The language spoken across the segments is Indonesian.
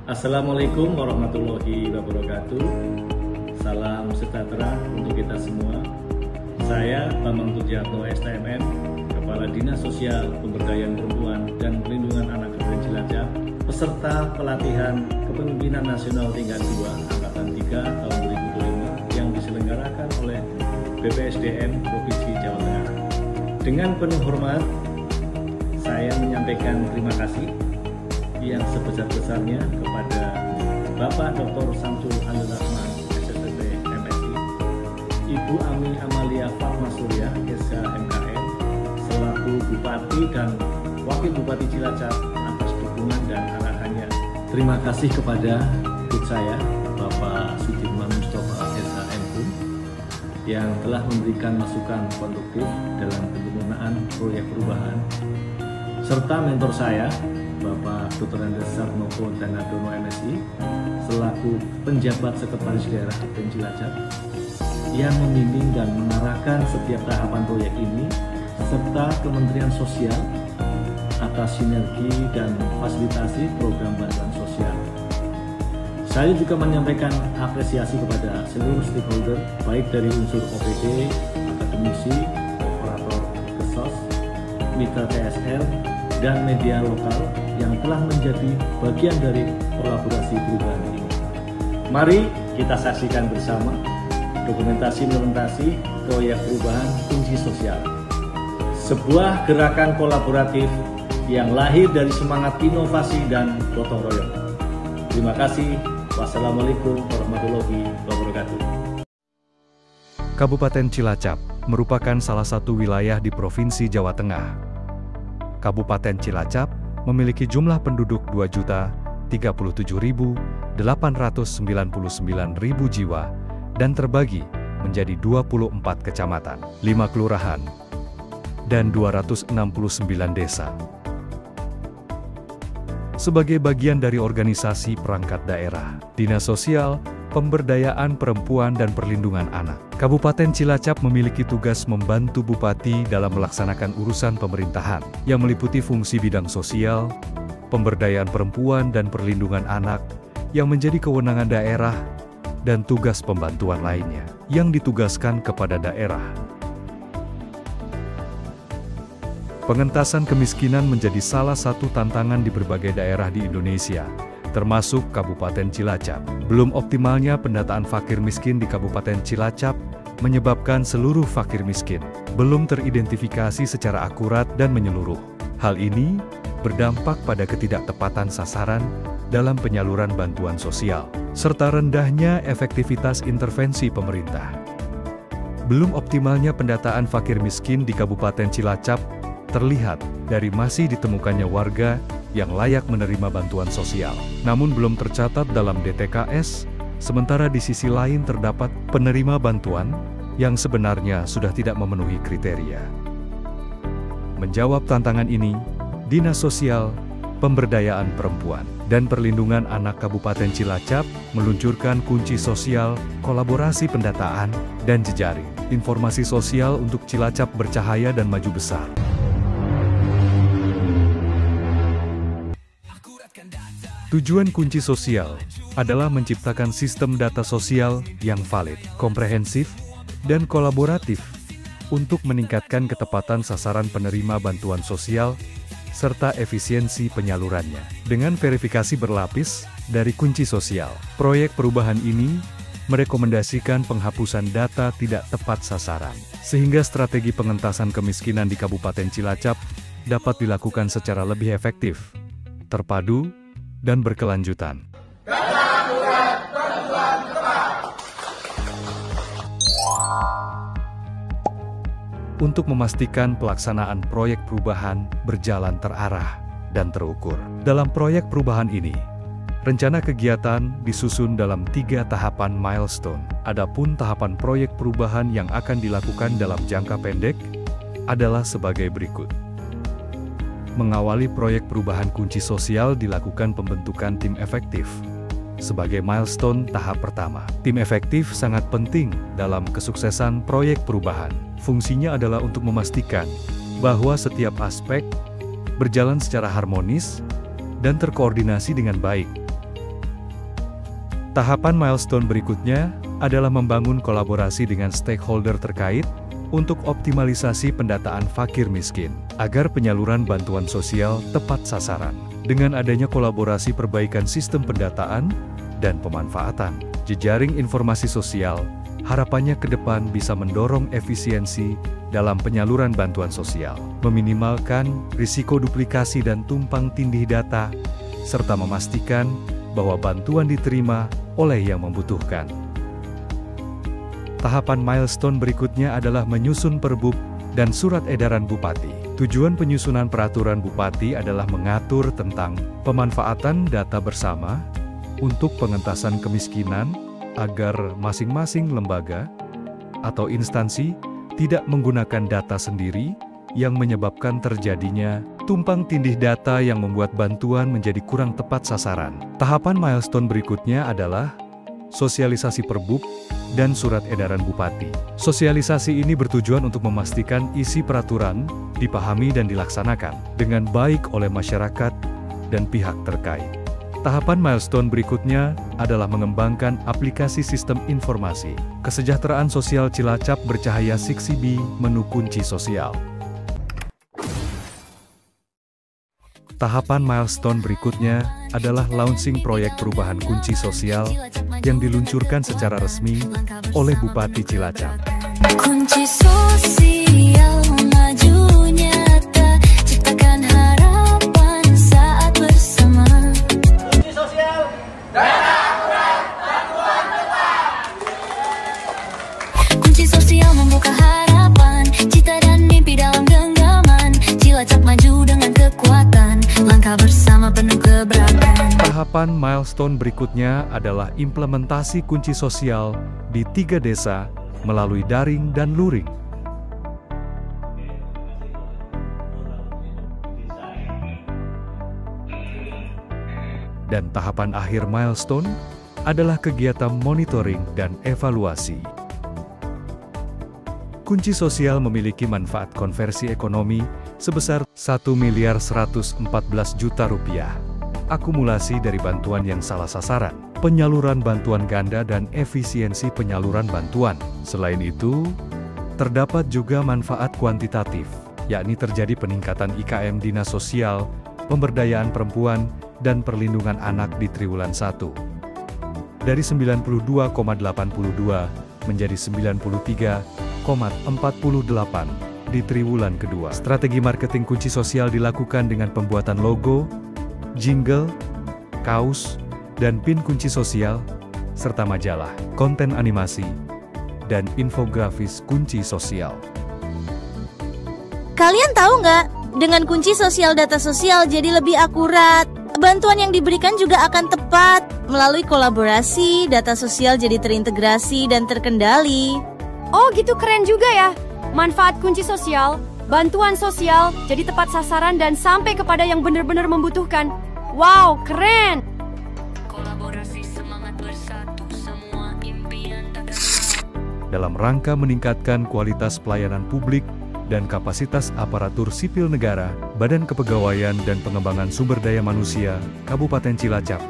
Assalamualaikum warahmatullahi wabarakatuh. Salam sejahtera untuk kita semua. Saya Bambang Tujiarto STMM, Kepala Dinas Sosial Pemberdayaan Perempuan dan Perlindungan Anak Kabupaten Cilacap, peserta pelatihan Kepemimpinan Nasional tingkat 2 Angkatan 3 tahun 2025 yang diselenggarakan oleh BPSDM Provinsi Jawa Tengah. Dengan penuh hormat, saya menyampaikan terima kasih yang sebesar-besarnya kepada Bapak Dr. Samsul Anil Rahman, SSTT MSI, Ibu Ami Amalia Fatmasurya, SK MKN, selaku Bupati dan Wakil Bupati Cilacap atas dukungan dan arahannya. Terima kasih kepada ikut saya, Bapak Sudirman Mustafa SK MKU, yang telah memberikan masukan konstruktif dalam penyempurnaan proyek perubahan, serta mentor saya, Bapak Dr. Andes Sarnoko Danadono MSI, selaku penjabat Sekretaris Daerah Kabupaten Cilacap, yang membimbing dan mengarahkan setiap tahapan proyek ini, serta Kementerian Sosial atas sinergi dan fasilitasi program bantuan sosial. Saya juga menyampaikan apresiasi kepada seluruh stakeholder, baik dari unsur OPD, akademisi, operator kesos, mitra CSL, dan media lokal yang telah menjadi bagian dari kolaborasi perubahan ini. Mari kita saksikan bersama dokumentasi implementasi proyek perubahan kunci sosial. Sebuah gerakan kolaboratif yang lahir dari semangat inovasi dan gotong royong. Terima kasih. Wassalamualaikum warahmatullahi wabarakatuh. Kabupaten Cilacap merupakan salah satu wilayah di Provinsi Jawa Tengah. Kabupaten Cilacap memiliki jumlah penduduk 2.037.899.000 jiwa dan terbagi menjadi 24 kecamatan, 5 kelurahan, dan 269 desa. Sebagai bagian dari organisasi perangkat daerah, Dinas Sosial, Pemberdayaan Perempuan dan Perlindungan Anak, Kabupaten Cilacap memiliki tugas membantu Bupati dalam melaksanakan urusan pemerintahan yang meliputi fungsi bidang sosial, pemberdayaan perempuan dan perlindungan anak yang menjadi kewenangan daerah, dan tugas pembantuan lainnya yang ditugaskan kepada daerah. Pengentasan kemiskinan menjadi salah satu tantangan di berbagai daerah di Indonesia, termasuk Kabupaten Cilacap. Belum optimalnya pendataan fakir miskin di Kabupaten Cilacap menyebabkan seluruh fakir miskin belum teridentifikasi secara akurat dan menyeluruh. Hal ini berdampak pada ketidaktepatan sasaran dalam penyaluran bantuan sosial, serta rendahnya efektivitas intervensi pemerintah. Belum optimalnya pendataan fakir miskin di Kabupaten Cilacap terlihat dari masih ditemukannya warga yang layak menerima bantuan sosial, namun belum tercatat dalam DTKS, sementara di sisi lain terdapat penerima bantuan yang sebenarnya sudah tidak memenuhi kriteria. Menjawab tantangan ini, Dinas Sosial, Pemberdayaan Perempuan, dan Perlindungan Anak Kabupaten Cilacap meluncurkan kunci sosial, kolaborasi pendataan, dan jejaring informasi sosial untuk Cilacap bercahaya dan maju besar. Tujuan kunci sosial adalah menciptakan sistem data sosial yang valid, komprehensif, dan kolaboratif untuk meningkatkan ketepatan sasaran penerima bantuan sosial serta efisiensi penyalurannya. Dengan verifikasi berlapis dari kunci sosial, proyek perubahan ini merekomendasikan penghapusan data tidak tepat sasaran, sehingga strategi pengentasan kemiskinan di Kabupaten Cilacap dapat dilakukan secara lebih efektif, terpadu, dan berkelanjutan. Untuk memastikan pelaksanaan proyek perubahan berjalan terarah dan terukur. Dalam proyek perubahan ini, rencana kegiatan disusun dalam 3 tahapan milestone. Adapun tahapan proyek perubahan yang akan dilakukan dalam jangka pendek adalah sebagai berikut. Mengawali proyek perubahan kunci sosial dilakukan pembentukan tim efektif. Sebagai milestone tahap pertama, tim efektif sangat penting dalam kesuksesan proyek perubahan. Fungsinya adalah untuk memastikan bahwa setiap aspek berjalan secara harmonis dan terkoordinasi dengan baik, Tahapan milestone berikutnya adalah membangun kolaborasi dengan stakeholder terkait untuk optimalisasi pendataan fakir miskin, agar penyaluran bantuan sosial tepat sasaran. Dengan adanya kolaborasi perbaikan sistem pendataan dan pemanfaatan jejaring informasi sosial, harapannya ke depan bisa mendorong efisiensi dalam penyaluran bantuan sosial, meminimalkan risiko duplikasi dan tumpang tindih data, serta memastikan bahwa bantuan diterima oleh yang membutuhkan. Tahapan milestone berikutnya adalah menyusun Perbub dan Surat Edaran Bupati. Tujuan penyusunan peraturan Bupati adalah mengatur tentang pemanfaatan data bersama untuk pengentasan kemiskinan agar masing-masing lembaga atau instansi tidak menggunakan data sendiri yang menyebabkan terjadinya tumpang tindih data yang membuat bantuan menjadi kurang tepat sasaran. Tahapan milestone berikutnya adalah sosialisasi Perbub dan Surat Edaran Bupati. Sosialisasi ini bertujuan untuk memastikan isi peraturan dipahami dan dilaksanakan dengan baik oleh masyarakat dan pihak terkait. Tahapan milestone berikutnya adalah mengembangkan aplikasi sistem informasi kesejahteraan sosial Cilacap bercahaya 6CB menu kunci sosial. Tahapan milestone berikutnya adalah launching proyek perubahan kunci sosial yang diluncurkan secara resmi oleh Bupati Cilacap. Kunci sosial maju nyata, ciptakan harapan saat bersama. Kunci sosial, data akurat, bantuan tepat. Kunci sosial membuka harapan, cita dan mimpi dalam genggaman. Cilacap maju dengan kekuatan, langkah bersama penuh keberatan. Tahapan milestone berikutnya adalah implementasi kunci sosial di 3 desa melalui daring dan luring. Dan tahapan akhir milestone adalah kegiatan monitoring dan evaluasi. Kunci sosial memiliki manfaat konversi ekonomi sebesar Rp1.114 juta. Akumulasi dari bantuan yang salah sasaran, penyaluran bantuan ganda dan efisiensi penyaluran bantuan. Selain itu, terdapat juga manfaat kuantitatif, yakni terjadi peningkatan IKM Dinas Sosial, Pemberdayaan Perempuan, dan Perlindungan Anak di Triwulan 1. Dari 92,82 menjadi 93,48 di triwulan kedua. Strategi marketing kunci sosial dilakukan dengan pembuatan logo, jingle, kaos, dan pin kunci sosial, serta majalah, konten animasi, dan infografis kunci sosial. Kalian tahu nggak? Dengan kunci sosial data sosial jadi lebih akurat. Bantuan yang diberikan juga akan tepat. Melalui kolaborasi, data sosial jadi terintegrasi dan terkendali. Oh gitu, keren juga ya. Manfaat kunci sosial, bantuan sosial jadi tepat sasaran dan sampai kepada yang benar-benar membutuhkan. Wow, keren! Kolaborasi semangat bersatu, semua impian tak Dalam rangka meningkatkan kualitas pelayanan publik dan kapasitas aparatur sipil negara, Badan Kepegawaian dan Pengembangan Sumber Daya Manusia Kabupaten Cilacap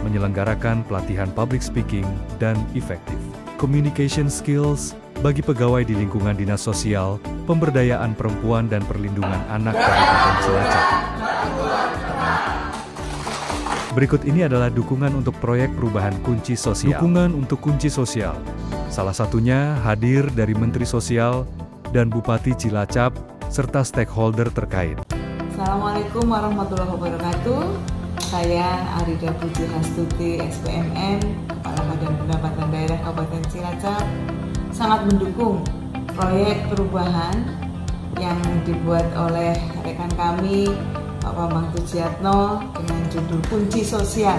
menyelenggarakan pelatihan public speaking dan effective communication skills bagi pegawai di lingkungan Dinas Sosial, Pemberdayaan Perempuan dan Perlindungan Anak Kabupaten Cilacap. Berikut ini adalah dukungan untuk proyek perubahan kunci sosial. Dukungan untuk kunci sosial. Salah satunya hadir dari Menteri Sosial dan Bupati Cilacap, serta stakeholder terkait. Assalamualaikum warahmatullahi wabarakatuh. Saya Arida Puji Hastuti, SPMN, Kepala Badan Pendapatan Daerah Kabupaten Cilacap, sangat mendukung proyek perubahan yang dibuat oleh rekan kami, Pak Bambang Tujiatno, dengan judul Kunci Sosial.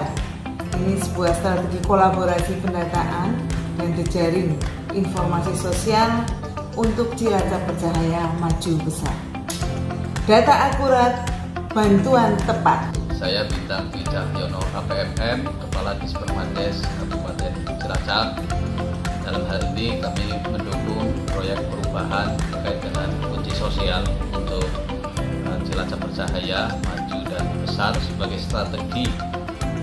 Ini sebuah strategi kolaborasi pendataan dan jejaring informasi sosial untuk Cilacap bercahaya maju besar. Data akurat, bantuan tepat. Saya Bintang Cahyono, APMM, Kepala Dispermandes Kabupaten Cilacap. Dalam hal ini kami mendukung proyek perubahan terkait dengan kunci sosial untuk Cilacap bercahaya, maju dan besar sebagai strategi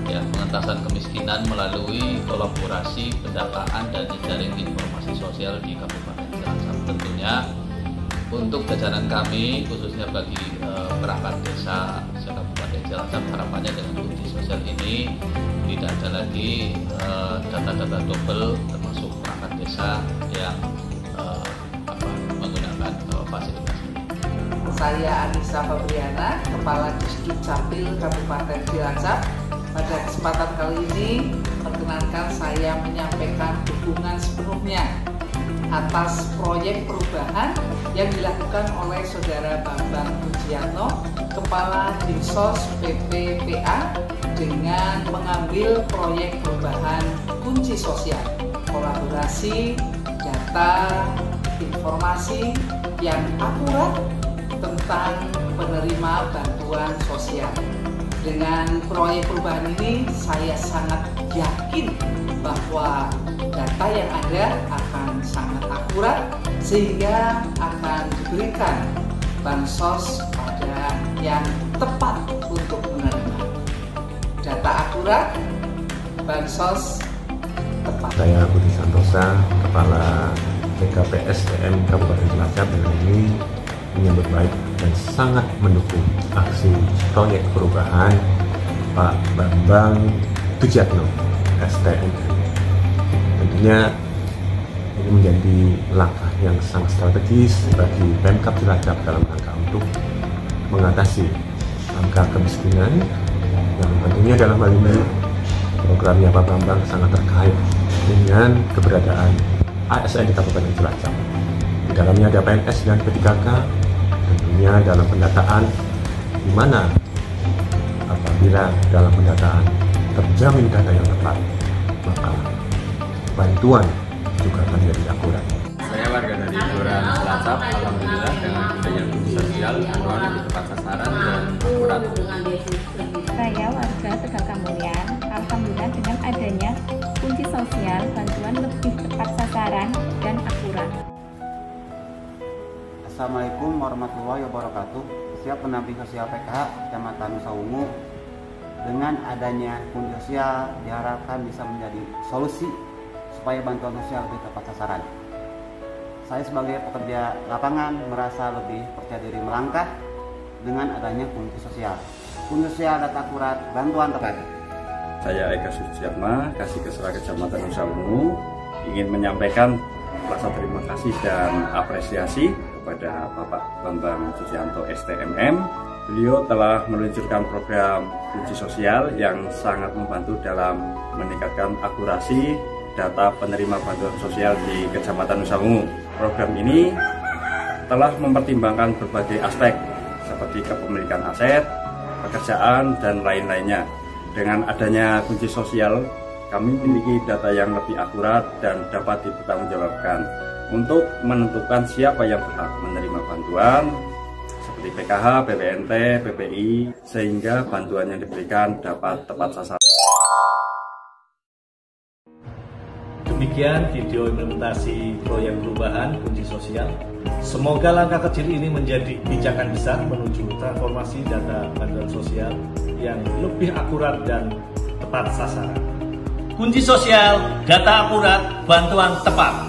ya, pengentasan kemiskinan melalui kolaborasi pendataan dan jejaring informasi sosial di Kabupaten Cilacap. Tentunya untuk jajaran kami, khususnya bagi perangkat desa Kabupaten Cilacap, harapannya dengan kunci sosial ini tidak ada lagi data-data double, termasuk perangkat desa yang menggunakan fasilitas ini. Saya Anissa Fabriana, Kepala Disduk Capil Kabupaten Cilacap. Pada kesempatan kali ini, perkenankan saya menyampaikan dukungan sepenuhnya atas proyek perubahan yang dilakukan oleh Saudara Bambang Pujiatno, Kepala Dinsos PPPA, dengan mengambil proyek perubahan kunci sosial, kolaborasi, data, informasi yang akurat tentang penerima bantuan sosial. Dengan proyek perubahan ini, saya sangat yakin bahwa data yang ada akan sangat akurat sehingga akan diberikan bansos pada yang tepat untuk menerima. Data akurat, bansos tepat. Saya Budi Santosa, Kepala BKPSDM Kabupaten Cilacap, dengan ini menyambut baik dan sangat mendukung aksi proyek perubahan Pak Bambang Pujiatno STMM. Tentunya ini menjadi langkah yang sangat strategis bagi Pemkab Cilacap dalam rangka untuk mengatasi angka kemiskinan, yang tentunya dalam hal ini programnya Pak Bambang sangat terkait dengan keberadaan ASN di Kabupaten Cilacap. Di dalamnya ada PNS dan P3K, tentunya dalam pendataan, di mana apabila dalam pendataan terjamin data yang tepat, maka bantuan juga akan jadi akurat. Saya warga dari Kelurahan Cilacap, alhamdulillah dengan adanya kunci sosial, bantuan lebih tepat sasaran dan akurat. Saya warga Tegal Kamulyan, alhamdulillah dengan adanya kunci sosial, bantuan lebih tepat sasaran dan akurat. Assalamualaikum warahmatullahi wabarakatuh. Siap pendamping sosial PKH Kecamatan Nusa Ungu. Dengan adanya kunci sosial diharapkan bisa menjadi solusi supaya bantuan sosial lebih tepat sasaran. Saya sebagai pekerja lapangan merasa lebih percaya diri melangkah dengan adanya kunci sosial. Kunci sosial data akurat, bantuan tepat. Saya Eka Suciatma, Kasih Kecamatan Nusa Ungu, ingin menyampaikan rasa terima kasih dan apresiasi kepada Bapak Bambang Pujiatno STMM. Beliau telah meluncurkan program kunci sosial yang sangat membantu dalam meningkatkan akurasi data penerima bantuan sosial di Kecamatan Nusa Ungu. Program ini telah mempertimbangkan berbagai aspek seperti kepemilikan aset, pekerjaan, dan lain-lainnya. Dengan adanya kunci sosial, kami memiliki data yang lebih akurat dan dapat dipertanggungjawabkan untuk menentukan siapa yang berhak menerima bantuan seperti PKH, PPNT, PPI, sehingga bantuan yang diberikan dapat tepat sasaran. Demikian video implementasi proyek perubahan kunci sosial. Semoga langkah kecil ini menjadi pijakan besar menuju transformasi data bantuan sosial yang lebih akurat dan tepat sasaran. Kunci sosial, data akurat, bantuan tepat.